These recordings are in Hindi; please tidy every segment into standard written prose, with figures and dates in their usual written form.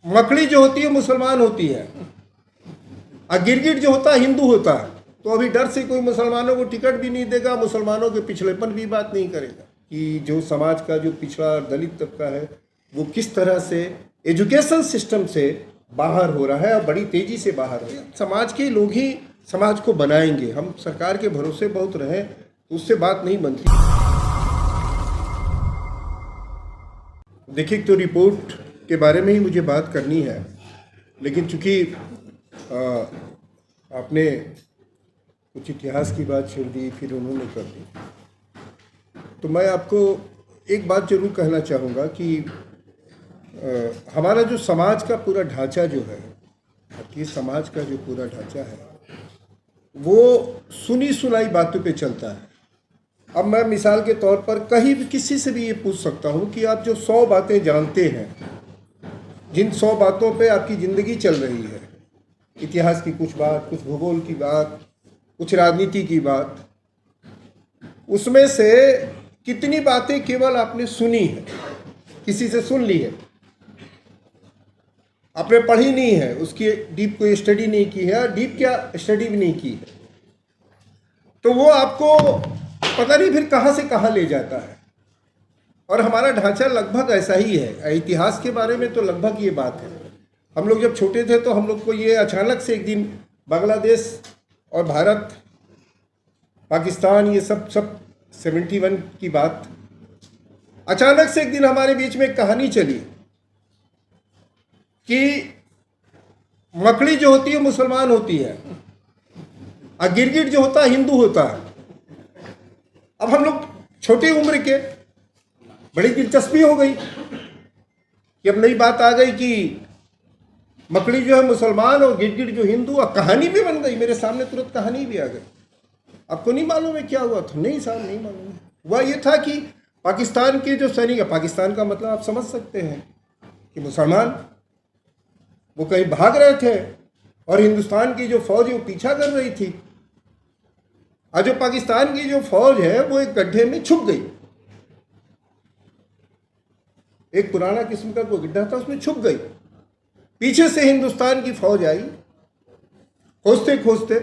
मकड़ी जो होती है मुसलमान होती है और गिरगिट जो होता है हिंदू होता है। तो अभी डर से कोई मुसलमानों को टिकट भी नहीं देगा, मुसलमानों के पिछड़ेपन की बात नहीं करेगा कि जो समाज का जो पिछड़ा दलित तबका है वो किस तरह से एजुकेशन सिस्टम से बाहर हो रहा है और बड़ी तेजी से बाहर हो रहा है। समाज के लोग ही समाज को बनाएंगे। हम सरकार के भरोसे बहुत रहे तो उससे बात नहीं बनती। देखिए, तो रिपोर्ट के बारे में ही मुझे बात करनी है, लेकिन चूंकि आपने कुछ इतिहास की बात छेड़ दी, फिर उन्होंने कर दी, तो मैं आपको एक बात जरूर कहना चाहूँगा कि हमारा जो समाज का पूरा ढांचा जो है, भारतीय समाज का जो पूरा ढांचा है, वो सुनी सुनाई बातों पे चलता है। अब मैं मिसाल के तौर पर कहीं भी किसी से भी ये पूछ सकता हूँ कि आप जो 100 बातें जानते हैं, जिन 100 बातों पे आपकी ज़िंदगी चल रही है, इतिहास की कुछ बात, कुछ भूगोल की बात, कुछ राजनीति की बात, उसमें से कितनी बातें केवल आपने सुनी है, किसी से सुन ली है, आपने पढ़ी नहीं है, उसकी डीप कोई स्टडी नहीं की है, डीप क्या स्टडी भी नहीं की है, तो वो आपको पता नहीं फिर कहाँ से कहाँ ले जाता है। और हमारा ढांचा लगभग ऐसा ही है। इतिहास के बारे में तो लगभग ये बात है। हम लोग जब छोटे थे तो हम लोग को ये अचानक से एक दिन बांग्लादेश और भारत, पाकिस्तान, ये सब 71 की बात, अचानक से एक दिन हमारे बीच में एक कहानी चली कि मकड़ी जो होती है मुसलमान होती है और गिरगिट जो होता है हिंदू होता है। अब हम लोग छोटी उम्र के, बड़ी दिलचस्पी हो गई कि अब नई बात आ गई कि मकड़ी जो है मुसलमान और गिरगिट जो हिंदू, और कहानी भी बन गई मेरे सामने, तुरंत कहानी भी आ गई। आपको नहीं मालूम है क्या हुआ था? नहीं साहब, नहीं मालूम है। हुआ ये था कि पाकिस्तान के जो सैनिक, पाकिस्तान का मतलब आप समझ सकते हैं कि मुसलमान, वो कहीं भाग रहे थे और हिंदुस्तान की जो फौज है वो पीछा कर रही थी, और जो पाकिस्तान की जो फौज है वो एक गड्ढे में छुप गई। एक पुराना किस्म का कोई गड्ढा था, उसमें छुप गई। पीछे से हिंदुस्तान की फौज आई, खोजते खोजते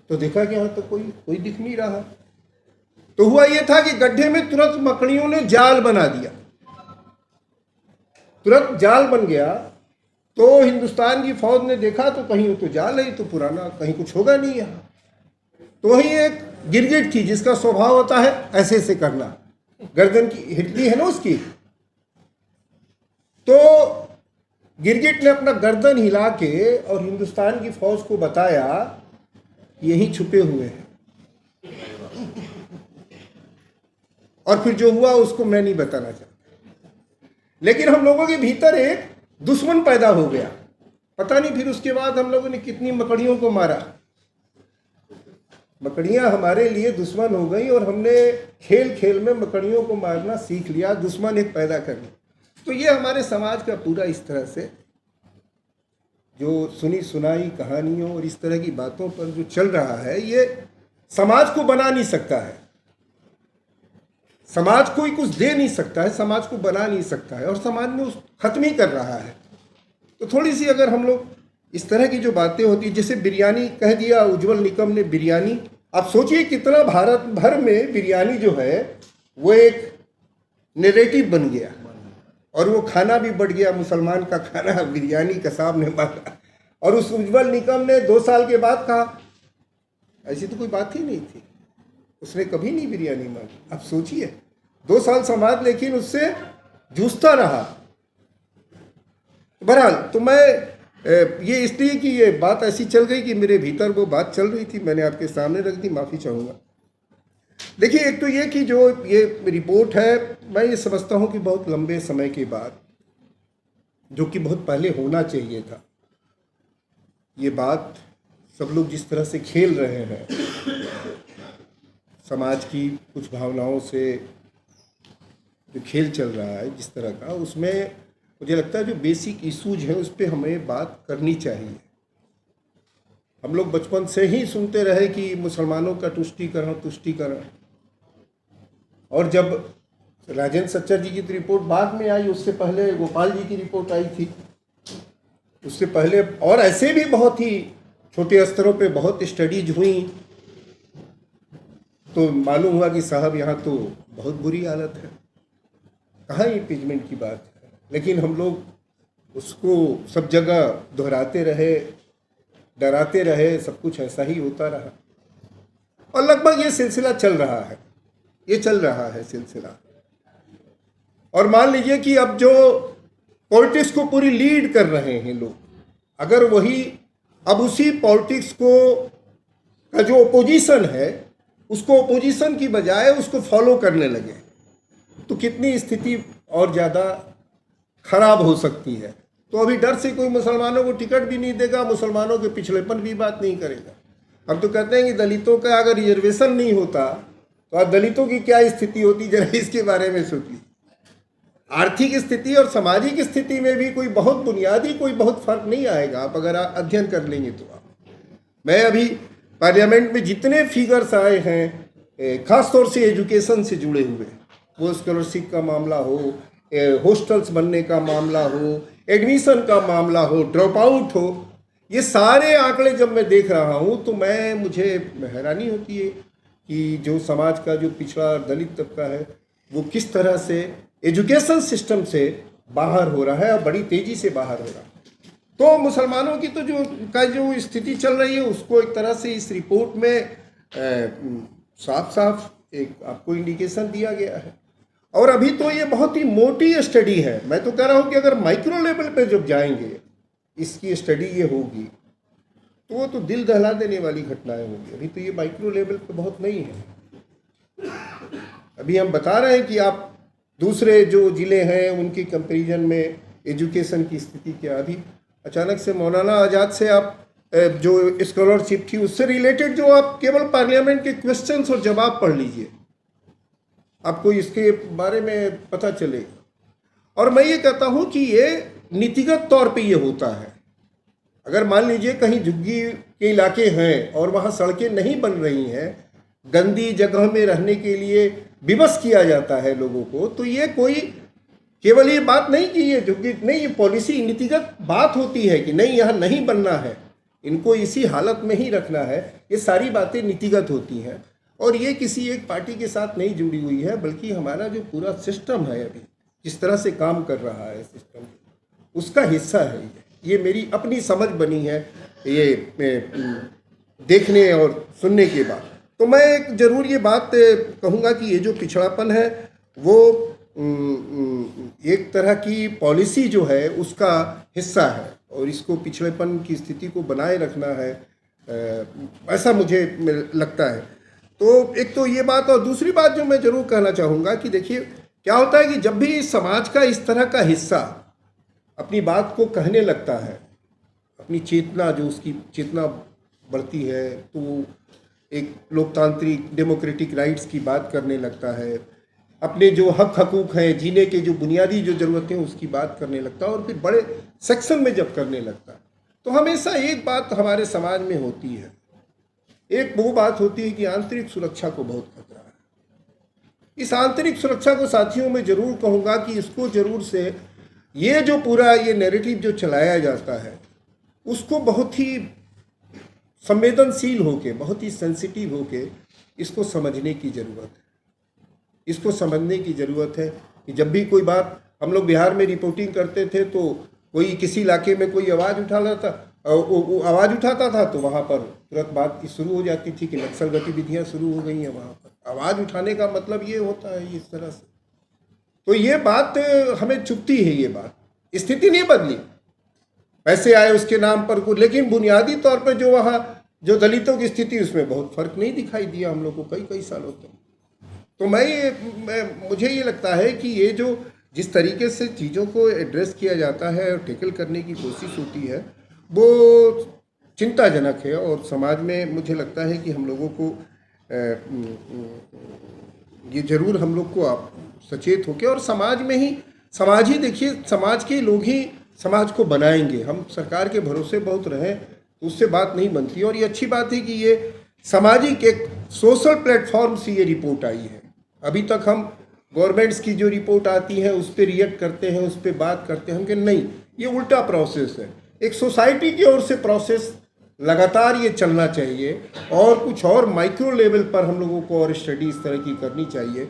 तो देखा कि यहां तो कोई दिख नहीं रहा। तो हुआ यह था कि गड्ढे में तुरंत मकड़ियों ने जाल बना दिया। तुरंत जाल बन गया तो हिंदुस्तान की फौज ने देखा तो कहीं तो जाल है, तो पुराना, कहीं कुछ होगा नहीं यहाँ। तो वहीं एक गिरगिट थी जिसका स्वभाव होता है ऐसे ऐसे करना, गर्दन की हिटली है ना उसकी। तो गिरगिट ने अपना गर्दन हिला के और हिंदुस्तान की फौज को बताया यहीं छुपे हुए हैं। और फिर जो हुआ उसको मैं नहीं बताना चाहता, लेकिन हम लोगों के भीतर एक दुश्मन पैदा हो गया। पता नहीं फिर उसके बाद हम लोगों ने कितनी मकड़ियों को मारा। मकड़ियां हमारे लिए दुश्मन हो गई और हमने खेल खेल में मकड़ियों को मारना सीख लिया, दुश्मन एक पैदा कर लिया। तो ये हमारे समाज का पूरा इस तरह से जो सुनी सुनाई कहानियों और इस तरह की बातों पर जो चल रहा है, ये समाज को बना नहीं सकता है। समाज को ही कुछ दे नहीं सकता है, समाज को बना नहीं सकता है, और समाज में उस खत्म ही कर रहा है। तो थोड़ी सी अगर हम लोग इस तरह की जो बातें होती है, जैसे बिरयानी कह दिया उज्जवल निकम ने, बिरयानी, आप सोचिए कितना भारत भर में बिरयानी जो है वो एक नैरेटिव बन गया और वो खाना भी बढ़ गया। मुसलमान का खाना बिरयानी कसाब ने मांगा, और उस उज्जवल निकम ने 2 साल के बाद कहा ऐसी तो कोई बात ही नहीं थी, उसने कभी नहीं बिरयानी मांगी। अब सोचिए 2 साल समाज लेकिन उससे जूझता रहा। बहरहाल, तो मैं ये इसलिए कि ये बात ऐसी चल गई कि मेरे भीतर वो बात चल रही थी, मैंने आपके सामने रख दी, माफ़ी चाहूँगा। देखिए, एक तो ये कि जो ये रिपोर्ट है, मैं ये समझता हूँ कि बहुत लंबे समय के बाद, जो कि बहुत पहले होना चाहिए था, ये बात सब लोग जिस तरह से खेल रहे हैं समाज की कुछ भावनाओं से, जो खेल चल रहा है जिस तरह का, उसमें मुझे लगता है जो बेसिक इशूज हैं उस पर हमें बात करनी चाहिए। हम लोग बचपन से ही सुनते रहे कि मुसलमानों का तुष्टीकरण, और जब राजेंद्र सच्चर जी की तो रिपोर्ट बाद में आई, उससे पहले गोपाल जी की रिपोर्ट आई थी, उससे पहले और ऐसे भी बहुत ही छोटे स्तरों पे बहुत स्टडीज हुई। तो मालूम हुआ कि साहब यहाँ तो बहुत बुरी हालत है, कहाँ इम्पीचमेंट की बात है। लेकिन हम लोग उसको सब जगह दोहराते रहे, डराते रहे, सब कुछ ऐसा ही होता रहा और लगभग ये सिलसिला चल रहा है, ये चल रहा है सिलसिला। और मान लीजिए कि अब जो पॉलिटिक्स को पूरी लीड कर रहे हैं लोग, अगर वही अब उसी पॉलिटिक्स को का जो ओपोजिशन है उसको ओपोजिशन की बजाय उसको फॉलो करने लगे तो कितनी स्थिति और ज़्यादा खराब हो सकती है। तो अभी डर से कोई मुसलमानों को टिकट भी नहीं देगा, मुसलमानों के पिछड़ेपन की बात नहीं करेगा। हम तो कहते हैं कि दलितों का अगर रिजर्वेशन नहीं होता तो आज दलितों की क्या स्थिति होती, जरा इसके बारे में सोच लीजिए। आर्थिक स्थिति और सामाजिक स्थिति में भी कोई बहुत बुनियादी कोई बहुत फर्क नहीं आएगा आप अगर अध्ययन कर लेंगे तो। मैं अभी पार्लियामेंट में जितने फिगर्स आए हैं खास तौर से एजुकेशन से जुड़े हुए, वो स्कॉलरशिप का मामला हो, हॉस्टल्स बनने का मामला हो, एडमिशन का मामला हो, ड्रॉप आउट हो, ये सारे आंकड़े जब मैं देख रहा हूँ तो मुझे हैरानी होती है कि जो समाज का जो पिछड़ा दलित तबका है वो किस तरह से एजुकेशन सिस्टम से बाहर हो रहा है और बड़ी तेज़ी से बाहर हो रहा है। तो मुसलमानों की तो जो स्थिति चल रही है उसको एक तरह से इस रिपोर्ट में साफ साफ एक आपको इंडिकेशन दिया गया है। और अभी तो ये बहुत ही मोटी स्टडी है, मैं तो कह रहा हूँ कि अगर माइक्रो लेवल पे जब जाएंगे इसकी स्टडी ये होगी तो वो तो दिल दहला देने वाली घटनाएं होंगी। अभी तो ये माइक्रो लेवल पे बहुत नहीं है। अभी हम बता रहे हैं कि आप दूसरे जो ज़िले हैं उनकी कंपैरिजन में एजुकेशन की स्थिति क्या। अभी अचानक से मौलाना आज़ाद से आप जो स्कॉलरशिप थी उससे रिलेटेड जो आप केवल पार्लियामेंट के क्वेश्चंस और जवाब पढ़ लीजिए, आपको इसके बारे में पता चलेगा। और मैं ये कहता हूँ कि ये नीतिगत तौर पे ये होता है। अगर मान लीजिए कहीं झुग्गी के इलाके हैं और वहाँ सड़कें नहीं बन रही हैं, गंदी जगह में रहने के लिए विवश किया जाता है लोगों को, तो ये कोई केवल ये बात नहीं कि ये झुग्गी नहीं, ये पॉलिसी नीतिगत बात होती है कि नहीं यहाँ नहीं बनना है, इनको इसी हालत में ही रखना है। ये सारी बातें नीतिगत होती हैं और ये किसी एक पार्टी के साथ नहीं जुड़ी हुई है, बल्कि हमारा जो पूरा सिस्टम है अभी जिस तरह से काम कर रहा है सिस्टम उसका हिस्सा है। ये मेरी अपनी समझ बनी है ये देखने और सुनने के बाद। तो मैं एक ज़रूर ये बात कहूँगा कि ये जो पिछड़ापन है वो एक तरह की पॉलिसी जो है उसका हिस्सा है और इसको पिछड़ेपन की स्थिति को बनाए रखना है, ऐसा मुझे लगता है। तो एक तो ये बात, और दूसरी बात जो मैं ज़रूर कहना चाहूँगा कि देखिए क्या होता है कि जब भी समाज का इस तरह का हिस्सा अपनी बात को कहने लगता है, अपनी चेतना जो उसकी चेतना बढ़ती है, तो एक लोकतांत्रिक डेमोक्रेटिक राइट्स की बात करने लगता है, अपने जो हक हकूक़ हैं, जीने के जो बुनियादी जो ज़रूरतें हैं उसकी बात करने लगता है और फिर बड़े सेक्शन में जब करने लगता है तो हमेशा एक बात हमारे समाज में होती है, एक वो बात होती है कि आंतरिक सुरक्षा को बहुत खतरा है। इस आंतरिक सुरक्षा को साथियों में ज़रूर कहूँगा कि इसको ज़रूर से ये जो पूरा ये नैरेटिव जो चलाया जाता है उसको बहुत ही संवेदनशील होके, बहुत ही सेंसिटिव होके इसको समझने की ज़रूरत है। इसको समझने की ज़रूरत है कि जब भी कोई बात, हम लोग बिहार में रिपोर्टिंग करते थे तो कोई किसी इलाके में कोई आवाज़ आवाज़ उठाता था तो वहाँ पर तुरंत बात शुरू हो जाती थी कि नक्सल गतिविधियाँ शुरू हो गई हैं वहाँ पर। आवाज़ उठाने का मतलब ये होता है इस तरह से। तो ये बात हमें चुभती है, ये बात, स्थिति नहीं बदली, पैसे आए उसके नाम पर कुछ, लेकिन बुनियादी तौर पर जो वहाँ जो दलितों की स्थिति उसमें बहुत फर्क नहीं दिखाई दिया हम लोग को कई सालों तक। तो मुझे ये लगता है कि ये जो जिस तरीके से चीज़ों को एड्रेस किया जाता है और टैकल करने की कोशिश होती है वो चिंताजनक है और समाज में मुझे लगता है कि हम लोगों को ये ज़रूर हम लोग को आप सचेत होकर और समाज ही देखिए, समाज के लोग ही समाज को बनाएंगे। हम सरकार के भरोसे बहुत रहें तो उससे बात नहीं बनती। और ये अच्छी बात है कि ये सामाजिक एक सोशल प्लेटफॉर्म से ये रिपोर्ट आई है। अभी तक हम गवर्नमेंट्स की जो रिपोर्ट आती है उस पर रिएक्ट करते हैं, उस पर बात करते हैं हम कि नहीं, ये उल्टा प्रोसेस है। एक सोसाइटी की ओर से प्रोसेस लगातार ये चलना चाहिए और कुछ और माइक्रो लेवल पर हम लोगों को और स्टडी इस तरह की करनी चाहिए